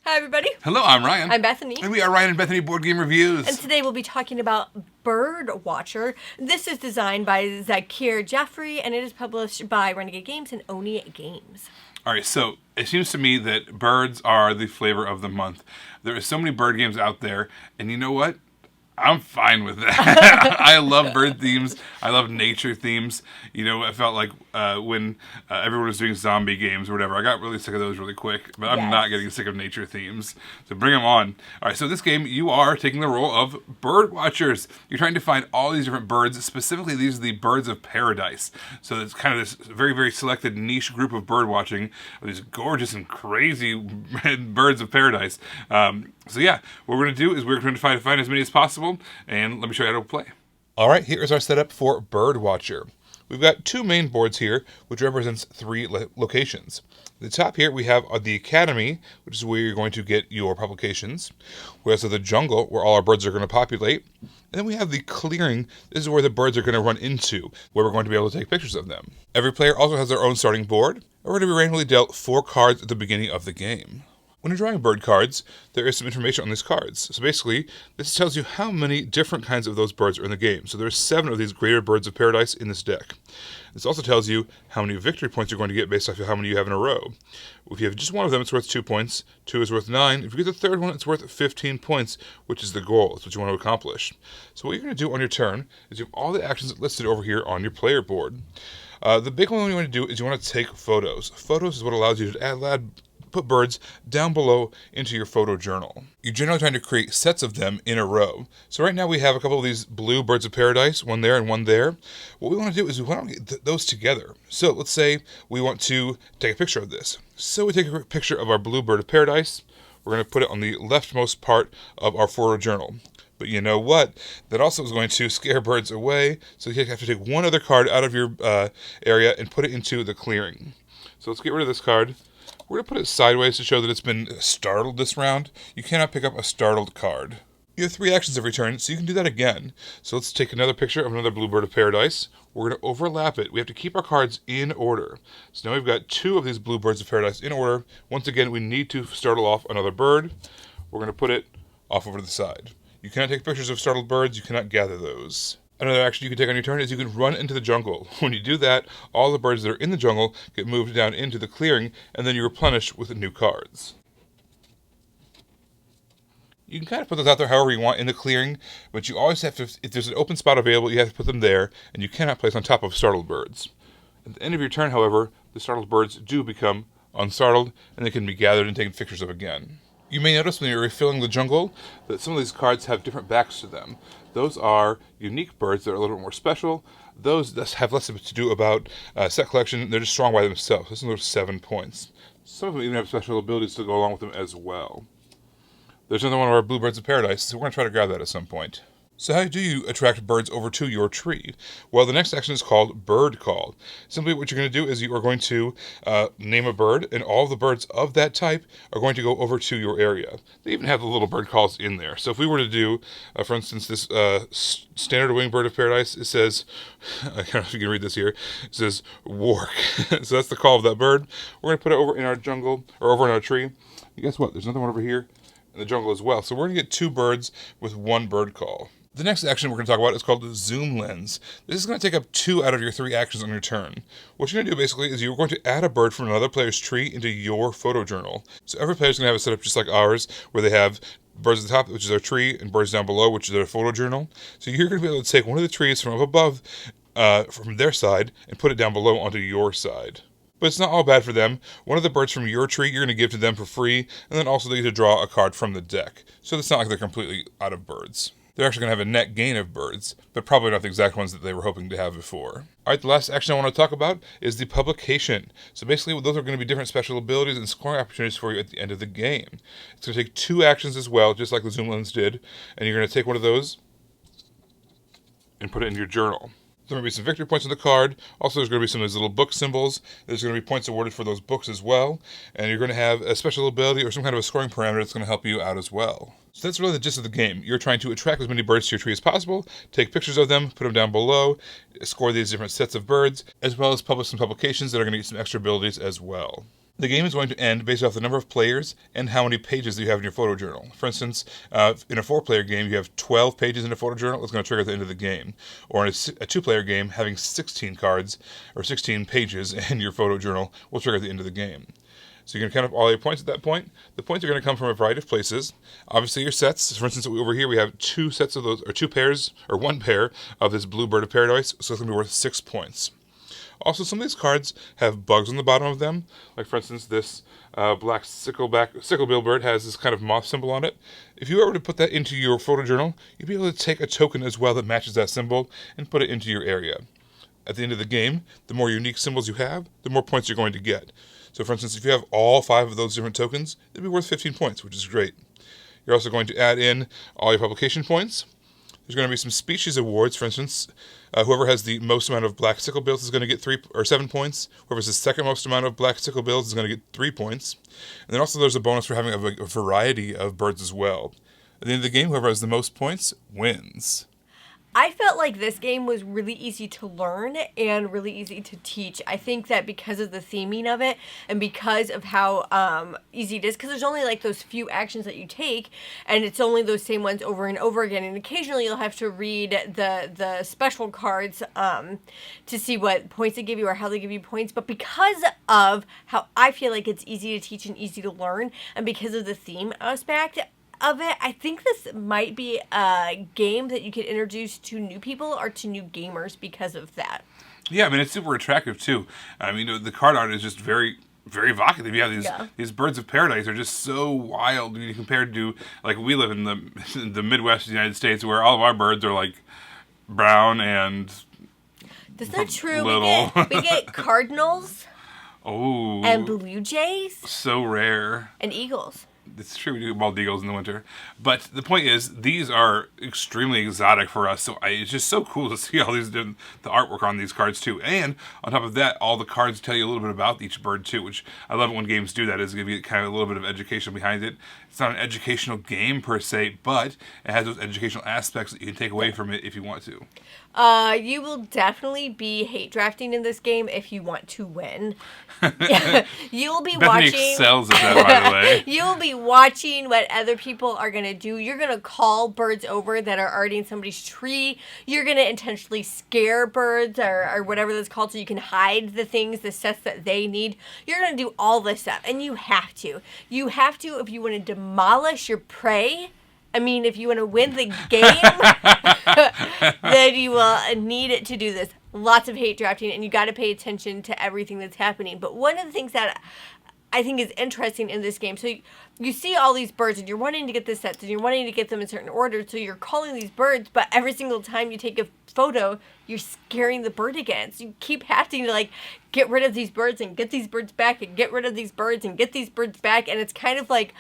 Hi, everybody. Hello, I'm Ryan. I'm Bethany. And we are Ryan and Bethany Board Game Reviews. And today we'll be talking about Birdwatcher. This is designed by Zakir Jaffrey, and it is published by Renegade Games and Oni Games. All right, so it seems to me that birds are the flavor of the month. There are so many bird games out there, and you know what? I'm fine with that. I love bird themes. I love nature themes. You know, I felt like when everyone was doing zombie games or whatever, I got really sick of those really quick. But I'm not getting sick of nature themes. So bring them on. All right, so this game, you are taking the role of bird watchers. You're trying to find all these different birds. Specifically, these are the birds of paradise. So it's kind of this very, very selected niche group of bird watching. These gorgeous and crazy birds of paradise. So yeah, what we're going to do is we're going to try to find as many as possible, and let me show you how to play. All right, here's our setup for Birdwatcher. We've got two main boards here, which represents three locations. At the top here, we have the Academy, which is where you're going to get your publications. We also have the Jungle, where all our birds are going to populate. And then we have the Clearing. This is where the birds are going to run into, where we're going to be able to take pictures of them. Every player also has their own starting board, and we're going to be randomly dealt 4 cards at the beginning of the game. When you're drawing bird cards, there is some information on these cards. So basically, this tells you how many different kinds of those birds are in the game. So there's 7 of these greater birds of paradise in this deck. This also tells you how many victory points you're going to get based off of how many you have in a row. If you have just one of them, it's worth 2 points. 2 is worth 9. If you get the third one, it's worth 15 points, which is the goal. It's what you want to accomplish. So what you're going to do on your turn is you have all the actions listed over here on your player board. The big one you want to do is you want to take photos. Photos is what allows you to put birds down below into your photo journal. You're generally trying to create sets of them in a row. So right now we have a couple of these blue birds of paradise, one there and one there. What we want to do is we want to get those together. So let's say we want to take a picture of this. So we take a picture of our blue bird of paradise. We're going to put it on the leftmost part of our photo journal. But you know what? That also is going to scare birds away. So you have to take one other card out of your area and put it into the clearing. So let's get rid of this card. We're going to put it sideways to show that it's been startled this round. You cannot pick up a startled card. You have 3 actions every turn, so you can do that again. So let's take another picture of another blue bird of paradise. We're going to overlap it. We have to keep our cards in order. So now we've got 2 of these blue birds of paradise in order. Once again, we need to startle off another bird. We're going to put it off over to the side. You cannot take pictures of startled birds. You cannot gather those. Another action you can take on your turn is you can run into the jungle. When you do that, all the birds that are in the jungle get moved down into the clearing, and then you replenish with new cards. You can kind of put those out there however you want in the clearing, but you always have to, if there's an open spot available, you have to put them there, and you cannot place on top of startled birds. At the end of your turn, however, the startled birds do become unstartled, and they can be gathered and taken pictures of again. You may notice when you're refilling the jungle that some of these cards have different backs to them. Those are unique birds that are a little bit more special. Those that have less to do about set collection, they're just strong by themselves. This is 7 points. Some of them even have special abilities to go along with them as well. There's another one of our blue birds of paradise, so we're going to try to grab that at some point. So how do you attract birds over to your tree? Well, the next action is called Bird Call. Simply what you're going to do is you are going to name a bird, and all of the birds of that type are going to go over to your area. They even have the little bird calls in there. So if we were to do, for instance, this standard winged bird of paradise, it says, I don't know if you can read this here, it says, Wark. So that's the call of that bird. We're going to put it over in our jungle, or over in our tree. And guess what? There's another one over here in the jungle as well. So we're going to get 2 birds with 1 bird call. The next action we're going to talk about is called the Zoom Lens. This is going to take up 2 out of your 3 actions on your turn. What you're going to do basically is you're going to add a bird from another player's tree into your photo journal. So every player's going to have a setup just like ours, where they have birds at the top, which is their tree, and birds down below, which is their photo journal. So you're going to be able to take one of the trees from up above, from their side, and put it down below onto your side. But it's not all bad for them. One of the birds from your tree you're going to give to them for free, and then also they get to draw a card from the deck. So it's not like they're completely out of birds. They're actually going to have a net gain of birds, but probably not the exact ones that they were hoping to have before. All right, the last action I want to talk about is the publication. So basically, those are going to be different special abilities and scoring opportunities for you at the end of the game. It's going to take 2 actions as well, just like the Zoom Lens did, and you're going to take one of those and put it in your journal. There may be some victory points on the card. Also, there's going to be some of these little book symbols. There's going to be points awarded for those books as well. And you're going to have a special ability or some kind of a scoring parameter that's going to help you out as well. So that's really the gist of the game. You're trying to attract as many birds to your tree as possible, take pictures of them, put them down below, score these different sets of birds, as well as publish some publications that are going to get some extra abilities as well. The game is going to end based off the number of players and how many pages you have in your photojournal. For instance, in a 4-player game, you have 12 pages in a photojournal. It's going to trigger at the end of the game. Or in a 2-player game, having 16 cards or 16 pages in your photojournal will trigger at the end of the game. So you're going to count up all your points at that point. The points are going to come from a variety of places. Obviously, your sets. For instance, over here we have 2 sets of those, or 2 pairs, or 1 pair of this blue bird of paradise. So it's going to be worth 6 points. Also, some of these cards have bugs on the bottom of them. Like, for instance, this black sicklebill bird has this kind of moth symbol on it. If you were to put that into your photojournal, you'd be able to take a token as well that matches that symbol and put it into your area. At the end of the game, the more unique symbols you have, the more points you're going to get. So, for instance, if you have all 5 of those different tokens, it'd be worth 15 points, which is great. You're also going to add in all your publication points. There's going to be some species awards. For instance, whoever has the most amount of black sicklebills is going to get 7 points. Whoever has the second most amount of black sicklebills is going to get 3 points. And then also there's a bonus for having a variety of birds as well. At the end of the game, whoever has the most points wins. I felt like this game was really easy to learn and really easy to teach. I think that because of the theming of it and because of how easy it is, because there's only like those few actions that you take, and it's only those same ones over and over again. And occasionally you'll have to read the special cards to see what points they give you or how they give you points. But because of how I feel like it's easy to teach and easy to learn, and because of the theme aspect of it, I think this might be a game that you could introduce to new people or to new gamers because of that. Yeah, I mean, it's super attractive too. I mean, the card art is just very, very evocative. You have these birds of paradise are just so wild when you compared to, like, we live in the Midwest of the United States where all of our birds are like brown and That's not true. little. We get cardinals Oh, and blue jays so rare. and eagles. It's true, we do get bald eagles in the winter. But the point is, these are extremely exotic for us, so it's just so cool to see all these the artwork on these cards, too. And on top of that, all the cards tell you a little bit about each bird, too, which I love it when games do that, is give you kind of a little bit of education behind it. It's not an educational game, per se, but it has those educational aspects that you can take away from it if you want to. You will definitely be hate drafting in this game if you want to win. You'll be Bethany watching. excels at that, by the way. You'll be watching what other people are going to do. You're going to call birds over that are already in somebody's tree. You're going to intentionally scare birds or whatever that's called so you can hide the things, the sets that they need. You're going to do all this stuff, and you have to. You have to if you want to demolish your prey. I mean, if you want to win the game, then you will need it to do this. Lots of hate drafting, and you got to pay attention to everything that's happening. But one of the things that I think is interesting in this game, so you see all these birds, and you're wanting to get the sets, and you're wanting to get them in certain order, so you're calling these birds, but every single time you take a photo, you're scaring the bird again. So you keep having to, like, get rid of these birds and get these birds back and get rid of these birds and get these birds back, and it's kind of like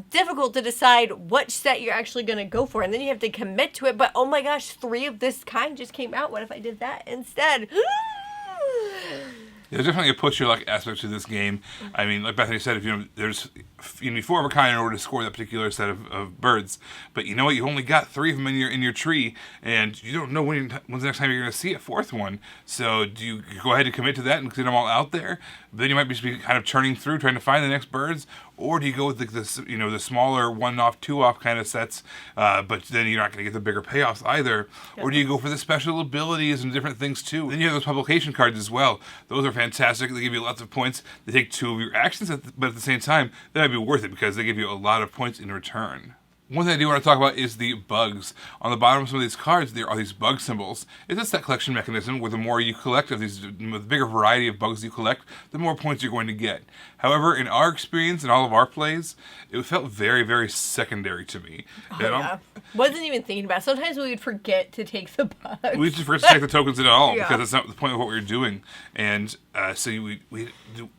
difficult to decide which set you're actually going to go for, and then you have to commit to it. But oh my gosh, 3 of this kind just came out. What if I did that instead? There's definitely a push your luck aspect to this game. I mean, like Bethany said, you need 4 of a kind in order to score that particular set of birds. But you know what? You only got 3 of them in your tree, and you don't know when's the next time you're going to see a 4th one. So do you go ahead and commit to that and get them all out there? But then you might be kind of churning through trying to find the next birds, or do you go with the smaller 1-off, 2-off kind of sets, but then you're not going to get the bigger payoffs either? Or do you go for the special abilities and different things too? Then you have those publication cards as well. Those are fantastic. They give you lots of points. They take 2 of your actions, but at the same time, that might be worth it because they give you a lot of points in return. One thing I do want to talk about is the bugs. On the bottom of some of these cards, there are these bug symbols. It's a set collection mechanism where the more you collect of these, the bigger variety of bugs you collect, the more points you're going to get. However, in our experience, in all of our plays, it felt very, very secondary to me. Oh, yeah. Wasn't even thinking about it. Sometimes we would forget to take the bugs. We just forget to take the tokens at all Yeah. because that's not the point of what we were doing. And so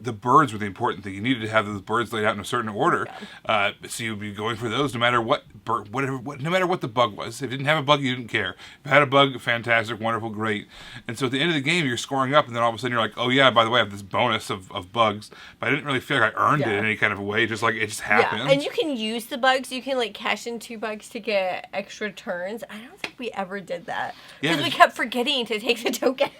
the birds were the important thing. You needed to have those birds laid out in a certain order. So you'd be going for those no matter what no matter what the bug was. If you didn't have a bug, you didn't care. If you had a bug, fantastic, wonderful, great. And so at the end of the game, you're scoring up, and then all of a sudden you're like, oh yeah, by the way, I have this bonus of bugs. But I didn't really feel like I earned it Yeah. in any kind of a way. Just like it just happened. Yeah, and you can use the bugs. You can like cash in 2 bugs to get extra turns. I don't think we ever did that because Yeah, we kept forgetting to take the token.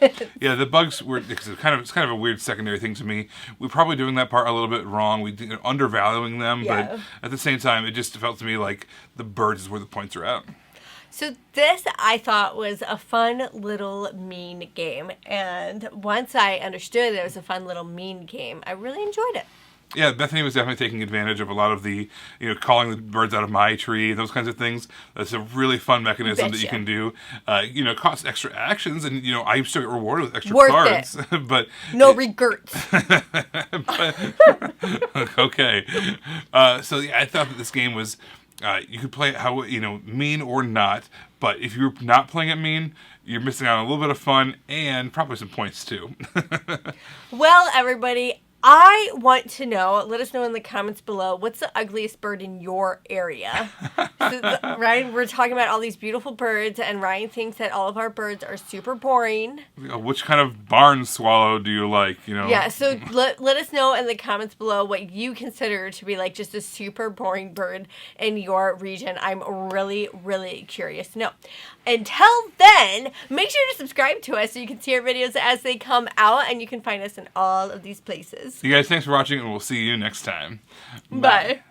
Yeah, the bugs were it's kind of a weird secondary thing to me. We're probably doing that part a little bit wrong. We undervaluing them, Yeah. but at the same time, it just felt to me like the birds is where the points are at. So this I thought was a fun little mean game, and once I understood it was a fun little mean game, I really enjoyed it. Yeah, Bethany was definitely taking advantage of a lot of the, calling the birds out of my tree, those kinds of things. That's a really fun mechanism that you can do. It costs extra actions, and, I still get rewarded with extra Worth cards. But No regrets. okay. So yeah, I thought that this game was, you could play it how, mean or not, but if you're not playing it mean, you're missing out on a little bit of fun and probably some points too. Well, everybody, I want to know, let us know in the comments below, what's the ugliest bird in your area? Right? We're talking about all these beautiful birds, and Ryan thinks that all of our birds are super boring. Which kind of barn swallow do you like, Yeah, so let us know in the comments below what you consider to be like just a super boring bird in your region. I'm really, really curious to know. Until then, make sure to subscribe to us so you can see our videos as they come out, and you can find us in all of these places. You guys, thanks for watching, and we'll see you next time. Bye.